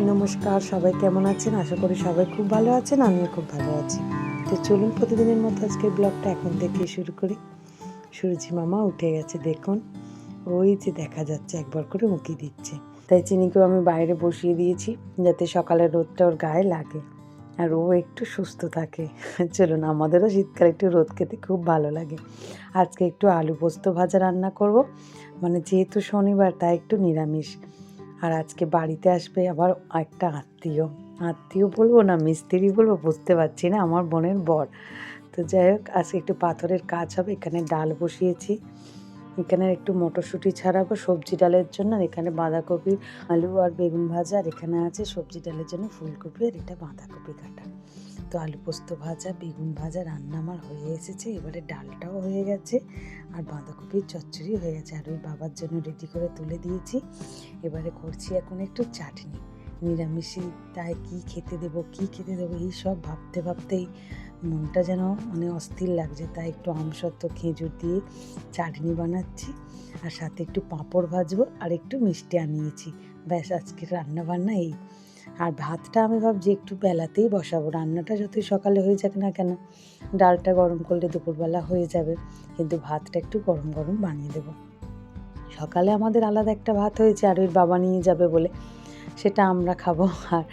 নমস্কার, সবাই কেমন আছেন? আশা করি সবাই খুব ভালো আছেন, আমিও খুব ভালো আছি। তো চলুন প্রতিদিনের মতো আজকের ব্লগটা এখন থেকেই শুরু করি। সূর্যি মামা উঠে গেছে দেখুন, ওই যে দেখা যাচ্ছে একবার করে উঁকি দিচ্ছে। তাই চিনিকেও আমি বাইরে বসিয়ে দিয়েছি যাতে সকালের রোদটা ওর গায়ে লাগে আর ও একটু সুস্থ থাকে। চলুন, আমাদেরও শীতকালে একটু রোদ খেতে খুব ভালো লাগে। আজকে একটু আলু পোস্ত ভাজা রান্না করব, মানে যেহেতু শনিবার তাই একটু নিরামিষ। আর আজকে বাড়িতে আসবে আবার একটা আত্মীয় বলবো না মিস্ত্রি বলবো বুঝতে পারছি না, আমার বোনের বর। তো যাই হোক, আজকে একটু পাথরের কাজ হবে। এখানে ডাল বসিয়েছি, এখানে একটু মটরশুঁটি ছাড়াবো সবজি ডালের জন্য। আর এখানে বাঁধাকপি, আলু আর বেগুন ভাজা। আর এখানে আছে সবজি ডালের জন্য ফুলকপি আর এটা বাঁধাকপি কাটা। তো আলু পোস্ত ভাজা, বেগুন ভাজা রান্না আমার হয়ে এসেছে। এবারে ডালটাও হয়ে গেছে আর বাঁধাকপির চচ্চড়ি হয়ে গেছে। আর ওই বাবার জন্য রেডি করে তুলে দিয়েছি। এবারে করছি এখন একটু চাটনি, নিরামিষে তাই কী খেতে দেবো এই সব ভাবতে ভাবতেই মনটা যেন অস্থির লাগছে। তাই একটু আমসত্ত্ব খেজুর দিয়ে চাটনি বানাচ্ছি আর সাথে একটু পাঁপড় ভাজবো আর একটু মিষ্টি আনিয়েছি। ব্যাস, আজকের রান্নাবান্না এই। আর ভাতটা আমি ভাবছি একটু বেলাতেই বসাবো। রান্নাটা যতই সকালে হয়ে যাক না কেন, ডালটা গরম করলে দুপুরবেলা হয়ে যাবে, কিন্তু ভাতটা একটু গরম গরম বানিয়ে দেবো। সকালে আমাদের আলাদা একটা ভাত হয়েছে আর ওর বাবা নিয়ে যাবে বলে, সেটা আমরা খাবো। আর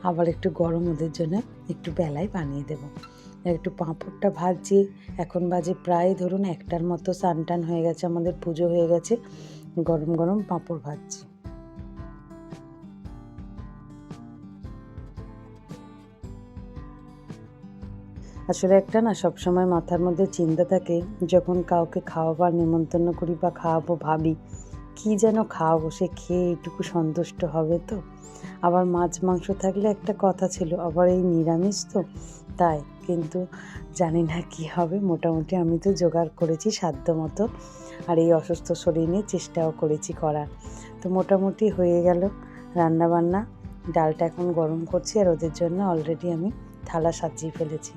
আবার একটু গরম ওদের জন্য একটু বেলায় বানিয়ে দেবো। একটু পাঁপড়টা ভাজছি। এখন বাজে প্রায় ধরুন 1টার মতো, স্নান হয়ে গেছে, আমাদের পুজো হয়ে গেছে। গরম গরম পাঁপড় ভাজছি। আসলে একটা না সবসময় মাথার মধ্যে চিন্তা থাকে, যখন কাউকে খাওয়াবার নিমন্ত্রণ করি বা খাওয়াবো ভাবি কী যেন খাওয়াবো, সে খেয়ে এইটুকু সন্তুষ্ট হবে তো। আবার মাছ মাংস থাকলে একটা কথা ছিল, আবার এই নিরামিষ তো, তাই কিন্তু জানি না কী হবে। মোটামুটি আমি তো জোগাড় করেছি সাধ্য মতো, আর এই অসুস্থ শরীর নিয়ে চেষ্টাও করেছি করার। তো মোটামুটি হয়ে গেল রান্নাবান্না। ডালটা এখন গরম করছি আর ওদের জন্য অলরেডি আমি থালা সাজিয়ে ফেলেছি।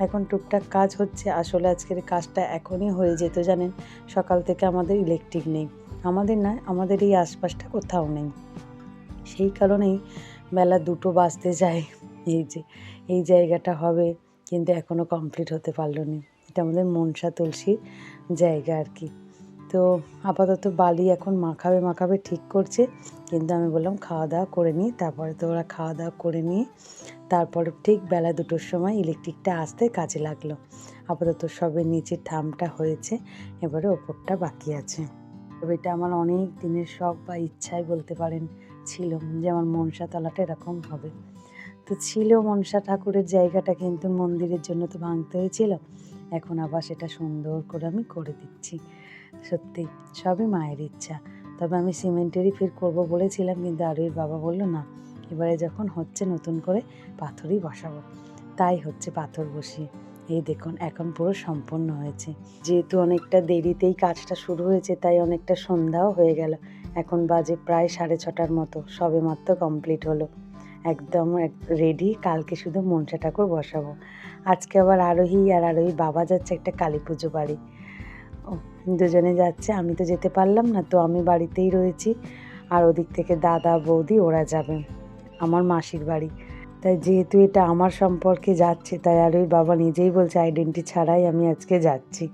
এখন টুকটাক কাজ হচ্ছে। আসলে আজকের কাজটা এখনই হয়ে যেত জানেন, সকাল থেকে আমাদের ইলেকট্রিক নেই। আমাদের না, আমাদের এই আশপাশটা কোথাও নেই। সেই কারণেই বেলা 2টো বাজতে যায়। এই জায়গাটা হবে, কিন্তু এখনও কমপ্লিট হতে পারলো না। এটা আমাদের মনসা তুলসীর জায়গা আর কি। তো আপাতত বালি এখন মাখাবে ঠিক করছে, কিন্তু আমি বললাম খাওয়া দাওয়া করে নিই। তারপরে তো ওরা খাওয়া দাওয়া করে নিয়ে তারপর ঠিক বেলা 2টোর সময় ইলেকট্রিকটা আসতে কাজে লাগলো। আপাতত সবে নিচের থামটা হয়েছে, এবারে ওপরটা বাকি আছে। তবে এটা আমার অনেক দিনের শখ বা ইচ্ছাই বলতে পারেন ছিল, যে আমার মনসা তলাটা এরকম হবে। তো ছিল মনসা ঠাকুরের জায়গাটা, কিন্তু মন্দিরের জন্য তো ভাঙতে হয়েছিল। এখন আবার সেটা সুন্দর করে আমি করে দিচ্ছি। সত্যি সবই মায়ের ইচ্ছা। তবে আমি সিমেন্টেরই ফের করবো বলেছিলাম, কিন্তু আরুর বাবা বলল না, এবারে যখন হচ্ছে নতুন করে পাথরই বসাবো। তাই হচ্ছে পাথর বসিয়ে। এই দেখুন এখন পুরো সম্পন্ন হয়েছে। যেহেতু অনেকটা দেরিতেই কাজটা শুরু হয়েছে, তাই অনেকটা সন্ধ্যাও হয়ে গেল। এখন বাজে প্রায় 6:30টার মতো, সবে মাত্র কমপ্লিট হলো। একদম রেডি, কালকে শুধু মনসা ঠাকুর বসাবো। আজকে আবার আরোহী আর আরোহী বাবা যাচ্ছে একটা কালী পুজো বাড়ি। দুজনে যাচ্ছে, আমি তো যেতে পারলাম না, তো আমি বাড়িতেই রয়েছি। আর ওদিক থেকে দাদা বৌদি ওরা যাবে আমার মাসির বাড়ি। তাই যেহেতু এটা আমার সম্পর্কে যাচ্ছে, তাই আর ওই বাবা নিজেই বলছে আইডেন্টি ছাড়াই আমি আজকে যাচ্ছি,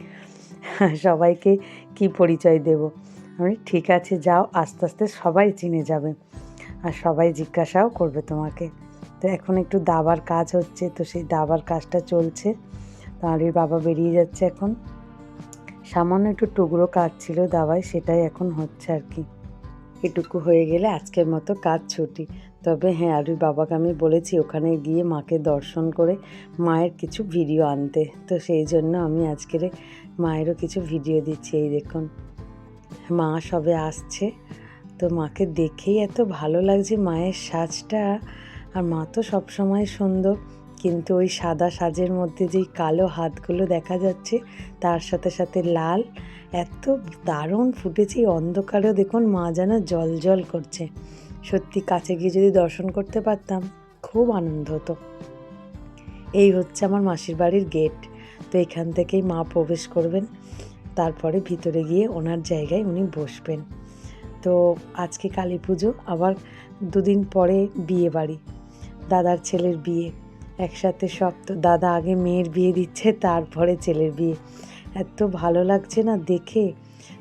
সবাইকে কি পরিচয় দেব। আমি ঠিক আছে যাও, আস্তে আস্তে সবাই চিনে যাবে আর সবাই জিজ্ঞাসাও করবে তোমাকে। তো এখন একটু দাবার কাজ হচ্ছে, তো সেই দাবার কাজটা চলছে। তো আর ওই বাবা বেরিয়ে যাচ্ছে এখন। সামান্য একটু টুকরো কাজ ছিল দাবায়, সেটাই এখন হচ্ছে আর কি। এটুকু হয়ে গেলে আজকের মতো কাজ ছুটি। তবে হ্যাঁ, আর ওই বাবাকে আমি বলেছি ওখানে গিয়ে মাকে দর্শন করে মায়ের কিছু ভিডিও আনতে। তো সেই জন্য আমি আজকের মায়েরও কিছু ভিডিও দিচ্ছি। এই দেখুন, মা সবে আসছে, তো মাকে দেখেই এত ভালো লাগছে মায়ের সাজটা। আর মা তো সবসময় সুন্দর, কিন্তু ওই সাদা সাজের মধ্যে যেই কালো হাতগুলো দেখা যাচ্ছে, তার সাথে সাথে লাল, এত দারুণ ফুটেছে। এই অন্ধকারেও দেখুন মা যেন জল জল করছে। সত্যি কাছে গিয়ে যদি দর্শন করতে পারতাম খুব আনন্দ হতো। এই হচ্ছে আমার মাসির বাড়ির গেট। তো এখান থেকেই মা প্রবেশ করবেন, তারপরে ভিতরে গিয়ে ওনার জায়গায় উনি বসবেন। তো তো আজকে কালী পুজো, আবার দুদিন পরে বিয়ে বাড়ি, দাদার ছেলের বিয়ে একসাথে সব। তো দাদা আগে মেয়ের বিয়ে দিচ্ছে, তারপরে ছেলের বিয়ে। এত ভালো লাগছে না দেখে।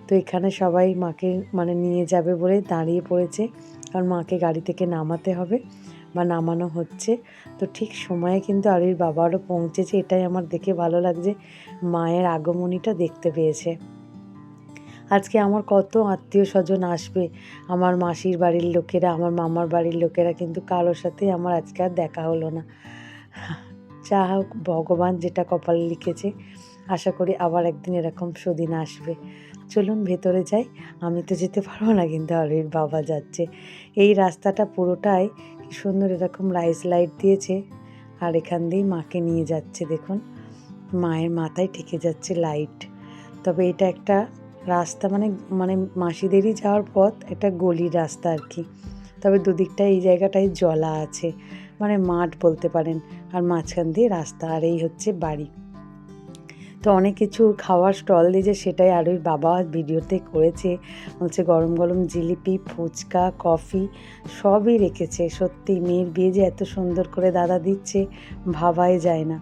তো এখানে সবাই মাকে মানে নিয়ে যাবে বলে দাঁড়িয়ে পড়েছে, কারণ মাকে গাড়ি থেকে নামাতে হবে বা নামানো হচ্ছে। তো ঠিক সময়ে কিন্তু আরুর বাবারও পৌঁছেছে, এটাই আমার দেখে ভালো লাগছে, মায়ের আগমনীটা দেখতে পেয়েছে। আজকে আমার কত আত্মীয় স্বজন আসবে, আমার মাসির বাড়ির লোকেরা, আমার মামার বাড়ির লোকেরা, কিন্তু কারোর সাথে আমার আজকে আর দেখা হলো না। যা হোক, ভগবান যেটা কপালে লিখেছে, আশা করি আবার একদিন এরকম সুদিন আসবে। চলুন ভেতরে যাই। আমি তো যেতে পারবো না, কিন্তু আরুর বাবা যাচ্ছে। এই রাস্তাটা পুরোটাই কি সুন্দর এরকম রাইস লাইট দিয়েছে, আর এখান দিয়েই মাকে নিয়ে যাচ্ছে। দেখুন, মায়ের মাথায় ঠেকে যাচ্ছে লাইট। তবে এটা একটা রাস্তা, মানে মানে মাসিদেরই যাওয়ার পথ, একটা গলির রাস্তা আর কি। তবে দুদিকটায় এই জায়গাটায় জলা আছে, মানে মাঠ বলতে পারেন, আর মাঝখান দিয়ে রাস্তা, আর এই হচ্ছে বাড়ি। তো অনেক কিছু খাওয়ার স্টল দিয়েছে, সেটাই আরুর বাবা ভিডিওতে করেছে। বলছে গরম গরম জিলিপি, ফুচকা, কফি সবই রেখেছে। সত্যি মেয়ের বিয়ে যে এত সুন্দর করে দাদা দিচ্ছে, ভাবাই যায় না।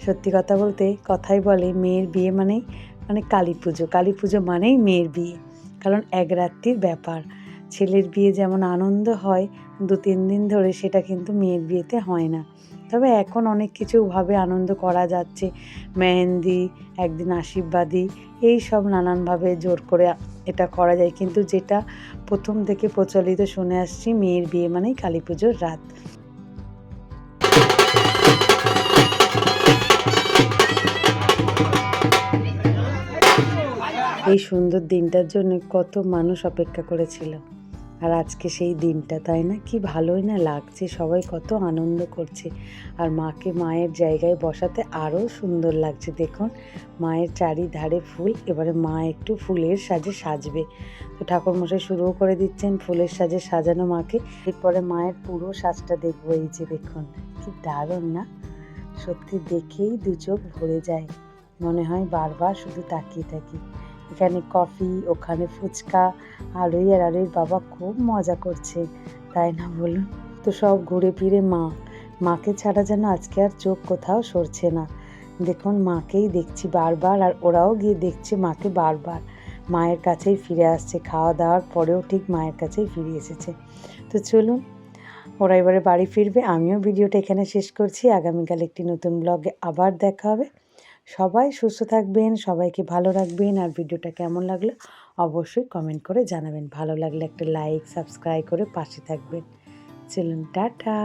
সত্যি কথা বলতে কথাই বলে, মেয়ের বিয়ে মানেই মানে কালী পুজো, কালী পুজো মানেই মেয়ের বিয়ে। কারণ এক রাত্রির ব্যাপার। ছেলের বিয়ে যেমন আনন্দ হয় 2-3 দিন ধরে, সেটা কিন্তু মেয়ের বিয়েতে হয় না। তবে এখন অনেক কিছুভাবে আনন্দ করা যাচ্ছে, মেহেন্দি, একদিন আশীর্বাদী, এই সব নানানভাবে জোর করে এটা করা যায়। কিন্তু যেটা প্রথম থেকে প্রচলিত শুনে আসছি, মেয়ের বিয়ে মানেই কালী পুজোর রাত। এই সুন্দর দিনটার জন্য কত মানুষ অপেক্ষা করেছিল, আর আজকে সেই দিনটা, তাই না? কি ভালোই না লাগছে, সবাই কত আনন্দ করছে। আর মাকে মায়ের জায়গায় বসাতে আরও সুন্দর লাগছে। দেখুন, মায়ের চারিধারে ফুল, এবারে মা একটু ফুলের সাজে সাজবে। তো ঠাকুরমশাই শুরুও করে দিচ্ছেন ফুলের সাজে সাজানো মাকে। এরপরে মায়ের পুরো সাজটা দেখবো। এই যে দেখুন, কি দারুণ না? সত্যি দেখেই দু চোখ ভরে যায়, মনে হয় বারবার শুধু তাকিয়ে থাকি। এখানে কফি, ওখানে ফুচকা, আরুই আর আরুর বাবা খুব মজা করছে, তাই না বলুন? তো সব ঘুরে ফিরে মাকে ছাড়া যেন আজকে আর চোখ কোথাও সরছে না। দেখুন, মাকেই দেখছি বারবার, আর ওরাও গিয়ে দেখছে মাকে বারবার। মায়ের কাছেই ফিরে আসছে, খাওয়া দাওয়ার পরেও ঠিক মায়ের কাছেই ফিরে এসেছে। তো চলুন, ওরা এবারে বাড়ি ফিরবে, আমিও ভিডিওটা এখানে শেষ করছি। আগামীকাল একটি নতুন ব্লগে আবার দেখা হবে। সবাই সুস্থ থাকবেন, সবাইকে ভালো রাখবেন, আর ভিডিওটা কেমন লাগলো অবশ্যই কমেন্ট করে জানাবেন। ভালো লাগলে একটা লাইক, সাবস্ক্রাইব করে পাশে থাকবেন। চলুন, টাটা।